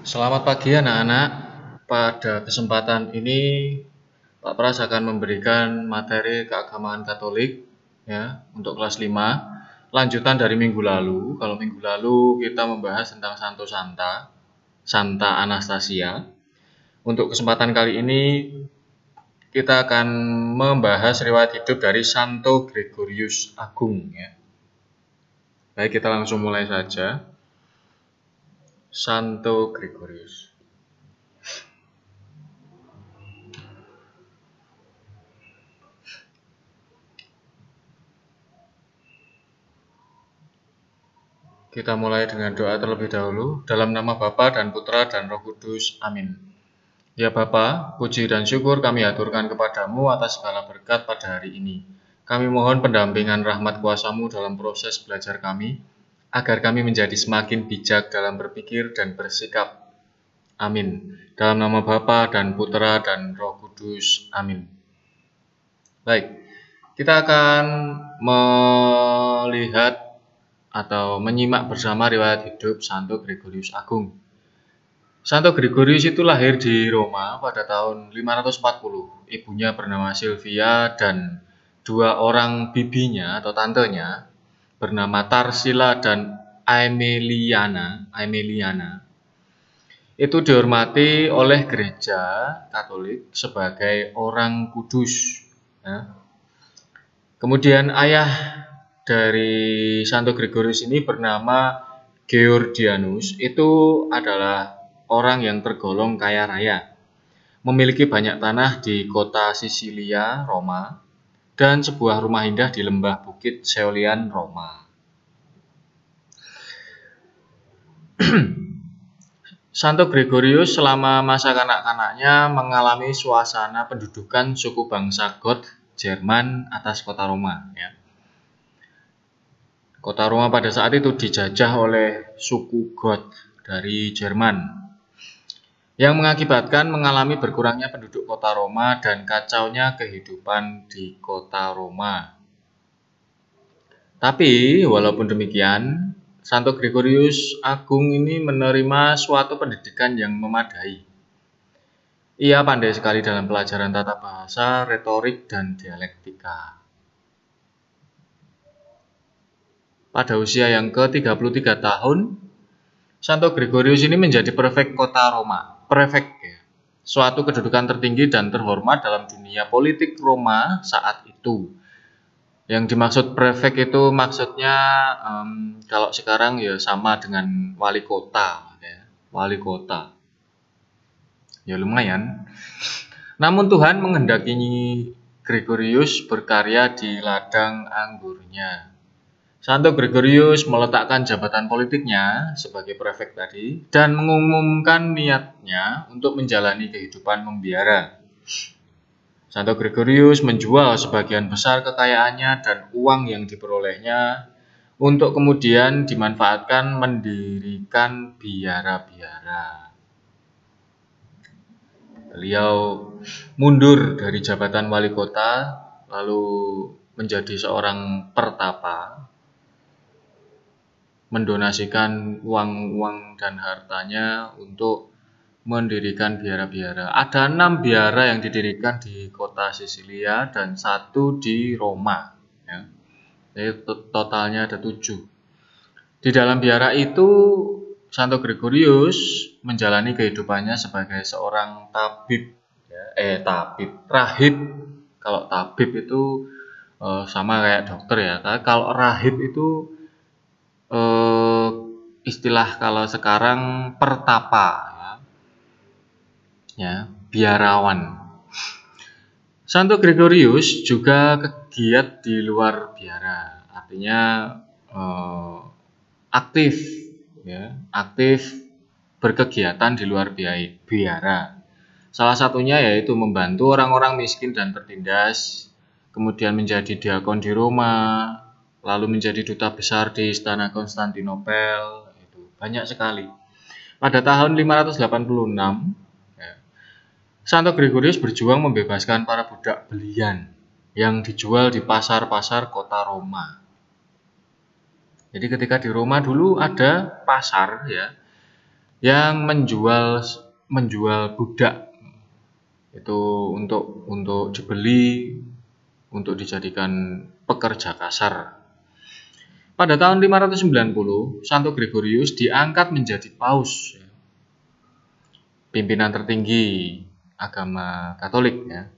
Selamat pagi anak-anak. Pada kesempatan ini Pak Pras akan memberikan materi keagamaan Katolik ya untuk kelas 5. Lanjutan dari minggu lalu. Kalau minggu lalu kita membahas tentang Santo Santa, Santa Anastasia. Untuk kesempatan kali ini kita akan membahas riwayat hidup dari Santo Gregorius Agung ya. Baik, kita langsung mulai saja. Santo Gregorius. Kita mulai dengan doa terlebih dahulu. Dalam nama Bapa dan Putra dan Roh Kudus. Amin. Ya Bapa, puji dan syukur kami aturkan kepadamu atas segala berkat pada hari ini. Kami mohon pendampingan rahmat kuasa-Mu dalam proses belajar kami, agar kami menjadi semakin bijak dalam berpikir dan bersikap. Amin. Dalam nama Bapa dan Putra dan Roh Kudus. Amin. Baik, kita akan melihat atau menyimak bersama riwayat hidup Santo Gregorius Agung. Santo Gregorius itu lahir di Roma pada tahun 540. Ibunya bernama Silvia dan dua orang bibinya atau tantenya bernama Tarsila dan Aemiliana. Itu dihormati oleh gereja Katolik sebagai orang kudus. Kemudian ayah dari Santo Gregorius ini bernama Georgianus. Itu adalah orang yang tergolong kaya raya, memiliki banyak tanah di kota Sisilia, Roma, dan sebuah rumah indah di lembah Bukit Seolian, Roma. Santo Gregorius selama masa kanak-kanaknya mengalami suasana pendudukan suku bangsa Goth Jerman atas kota Roma ya. Kota Roma pada saat itu dijajah oleh suku Goth dari Jerman, yang mengakibatkan mengalami berkurangnya penduduk kota Roma dan kacaunya kehidupan di kota Roma. Tapi walaupun demikian, Santo Gregorius Agung ini menerima suatu pendidikan yang memadai. Ia pandai sekali dalam pelajaran tata bahasa, retorik, dan dialektika. Pada usia yang ke-33 tahun, Santo Gregorius ini menjadi prefek kota Roma. Prefek ya, suatu kedudukan tertinggi dan terhormat dalam dunia politik Roma saat itu. Yang dimaksud prefek itu maksudnya kalau sekarang ya sama dengan wali kota ya. Wali kota. Ya lumayan. Namun Tuhan menghendaki Gregorius berkarya di ladang anggurnya. Santo Gregorius meletakkan jabatan politiknya sebagai prefek tadi dan mengumumkan niatnya untuk menjalani kehidupan membiara. Santo Gregorius menjual sebagian besar kekayaannya dan uang yang diperolehnya untuk kemudian dimanfaatkan mendirikan biara-biara. Beliau mundur dari jabatan wali kota lalu menjadi seorang pertapa, mendonasikan uang-uang dan hartanya untuk mendirikan biara-biara. Ada 6 biara yang didirikan di kota Sisilia dan 1 di Roma. Ya. Jadi totalnya ada 7. Di dalam biara itu, Santo Gregorius menjalani kehidupannya sebagai seorang tabib. Ya. Rahib. Kalau tabib itu sama kayak dokter ya. Kalau rahib itu istilah kalau sekarang pertapa ya, biarawan. Santo Gregorius juga giat di luar biara, artinya aktif berkegiatan di luar biara. Salah satunya yaitu membantu orang-orang miskin dan tertindas, kemudian menjadi diakon di Roma, lalu menjadi duta besar di istana Konstantinopel. Itu banyak sekali. Pada tahun 586, Santo Gregorius berjuang membebaskan para budak belian yang dijual di pasar-pasar kota Roma. Jadi ketika di Roma dulu ada pasar ya, yang menjual budak itu untuk dibeli, untuk dijadikan pekerja kasar. Pada tahun 590, Santo Gregorius diangkat menjadi paus, pimpinan tertinggi agama Katolik ya.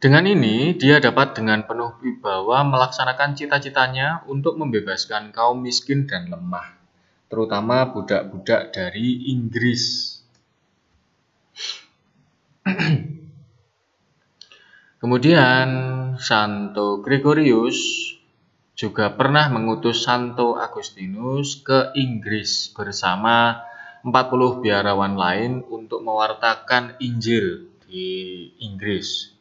Dengan ini, dia dapat dengan penuh wibawa melaksanakan cita-citanya untuk membebaskan kaum miskin dan lemah, terutama budak-budak dari Inggris. Kemudian, Santo Gregorius juga pernah mengutus Santo Agustinus ke Inggris bersama 40 biarawan lain untuk mewartakan Injil di Inggris.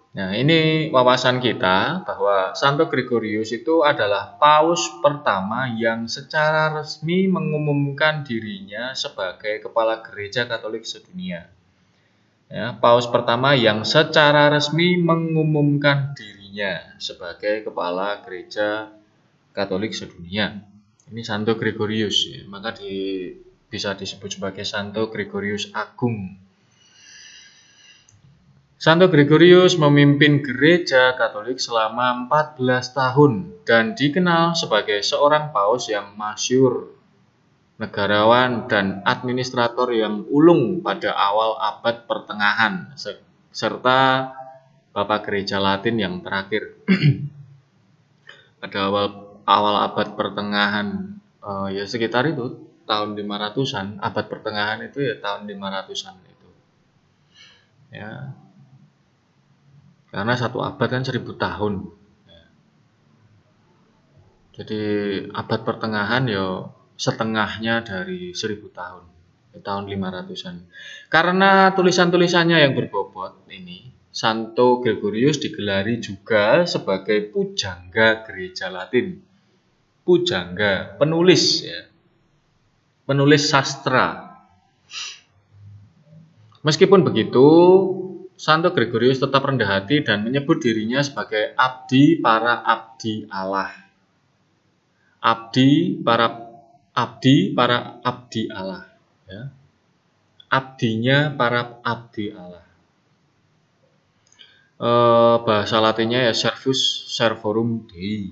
Nah, ini wawasan kita bahwa Santo Gregorius itu adalah paus pertama yang secara resmi mengumumkan dirinya sebagai kepala gereja Katolik sedunia. Ya, paus pertama yang secara resmi mengumumkan dirinya sebagai kepala gereja Katolik sedunia. Ini Santo Gregorius, ya, maka bisa disebut sebagai Santo Gregorius Agung. Santo Gregorius memimpin gereja Katolik selama 14 tahun dan dikenal sebagai seorang paus yang masyhur, negarawan dan administrator yang ulung pada awal abad pertengahan, serta Bapak Gereja Latin yang terakhir. Pada awal abad pertengahan, ya sekitar itu tahun 500-an, abad pertengahan itu ya tahun 500-an itu. Ya. Karena satu abad kan 1000 tahun. Jadi abad pertengahan ya setengahnya dari 1000 tahun. Tahun 500-an. Karena tulisan-tulisannya yang berbobot ini, Santo Gregorius digelari juga sebagai pujangga gereja Latin. Pujangga, penulis ya. Penulis sastra. Meskipun begitu, Santo Gregorius tetap rendah hati dan menyebut dirinya sebagai abdi para abdi Allah. Abdi para abdi Allah. Ya. Abdinya para abdi Allah. Bahasa Latinnya ya Servus Servorum Dei.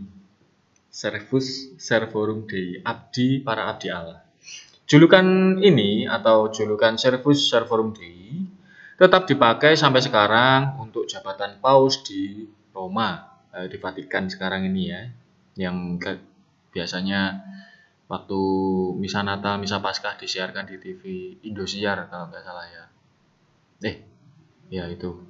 Servus Servorum Dei. Abdi para abdi Allah. Julukan ini atau julukan Servus Servorum Dei tetap dipakai sampai sekarang untuk jabatan paus di Roma, di Vatikan sekarang ini ya, yang biasanya waktu misa Natal, misa Paskah disiarkan di TV Indosiar kalau nggak salah ya. Ya itu.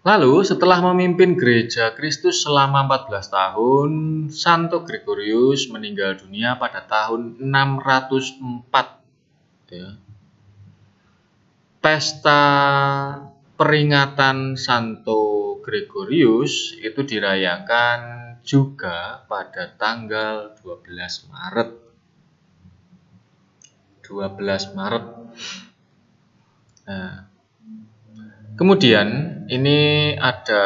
Lalu setelah memimpin gereja Kristus selama 14 tahun, Santo Gregorius meninggal dunia pada tahun 604 ya. Pesta peringatan Santo Gregorius itu dirayakan juga pada tanggal 12 Maret. 12 Maret. Nah, kemudian ini ada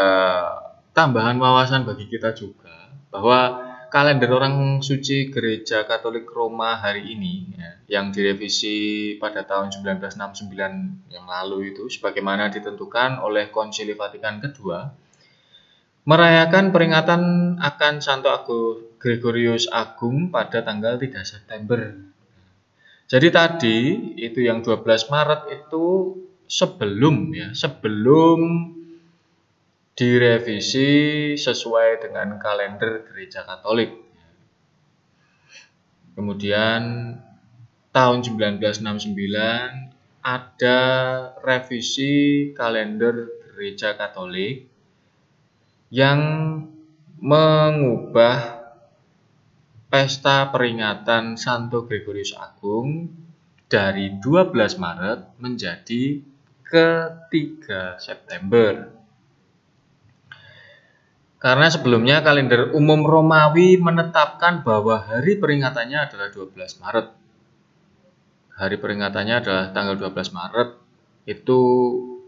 tambahan wawasan bagi kita juga bahwa kalender orang suci gereja Katolik Roma hari ini ya, yang direvisi pada tahun 1969 yang lalu itu sebagaimana ditentukan oleh Konsili Vatikan kedua merayakan peringatan akan Santo Gregorius Agung pada tanggal 3 September. Jadi tadi itu yang 12 Maret itu sebelum direvisi sesuai dengan kalender gereja Katolik. Kemudian tahun 1969 ada revisi kalender gereja Katolik yang mengubah pesta peringatan Santo Gregorius Agung dari 12 Maret menjadi ke 3 September. Karena sebelumnya kalender umum Romawi menetapkan bahwa hari peringatannya adalah 12 Maret. Hari peringatannya adalah tanggal 12 Maret, itu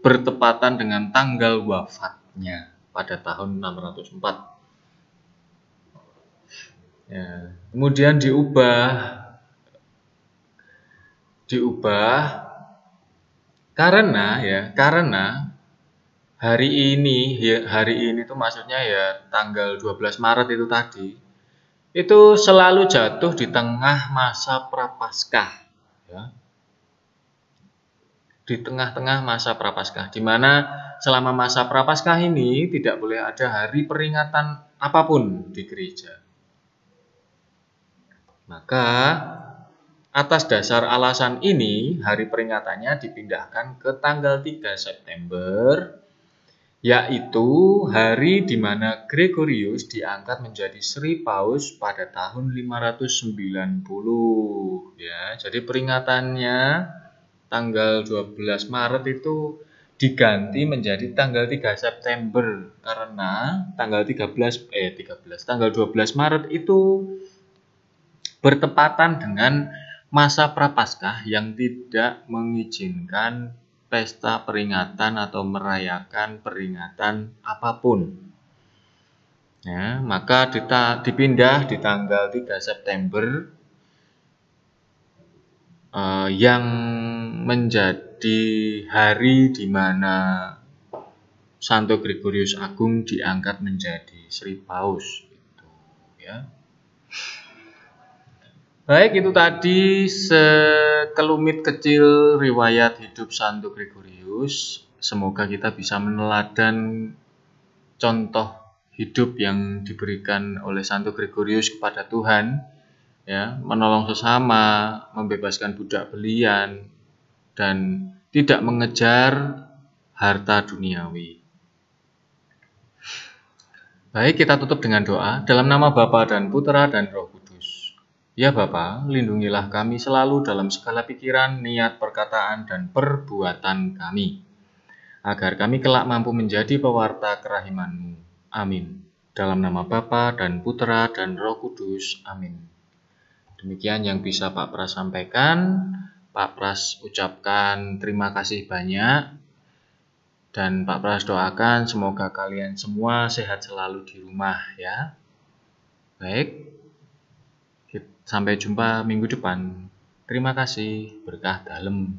bertepatan dengan tanggal wafatnya pada tahun 604. Ya, kemudian diubah karena hari ini tuh maksudnya ya tanggal 12 Maret itu tadi itu selalu jatuh di tengah masa Prapaskah, ya. Di tengah-tengah masa Prapaskah, di mana selama masa Prapaskah ini tidak boleh ada hari peringatan apapun di gereja. Maka atas dasar alasan ini, hari peringatannya dipindahkan ke tanggal 3 September, yaitu hari di mana Gregorius diangkat menjadi Sri Paus pada tahun 590. Ya, jadi peringatannya tanggal 12 Maret itu diganti menjadi tanggal 3 September karena tanggal 12 Maret itu bertepatan dengan masa Prapaskah yang tidak mengizinkan pesta peringatan atau merayakan peringatan apapun. Ya, maka dipindah di tanggal 3 September yang menjadi hari di mana Santo Gregorius Agung diangkat menjadi Sri Paus, gitu, ya. Baik, itu tadi sekelumit kecil riwayat hidup Santo Gregorius. Semoga kita bisa meneladan contoh hidup yang diberikan oleh Santo Gregorius kepada Tuhan, ya, menolong sesama, membebaskan budak belian, dan tidak mengejar harta duniawi. Baik, kita tutup dengan doa dalam nama Bapa dan Putera dan Roh Kudus. Ya Bapa, lindungilah kami selalu dalam segala pikiran, niat, perkataan, dan perbuatan kami, agar kami kelak mampu menjadi pewarta kerahiman-Mu. Amin. Dalam nama Bapa dan Putera dan Roh Kudus. Amin. Demikian yang bisa Pak Pras sampaikan. Pak Pras ucapkan terima kasih banyak. Dan Pak Pras doakan semoga kalian semua sehat selalu di rumah, ya. Baik, sampai jumpa minggu depan. Terima kasih, berkah dalem.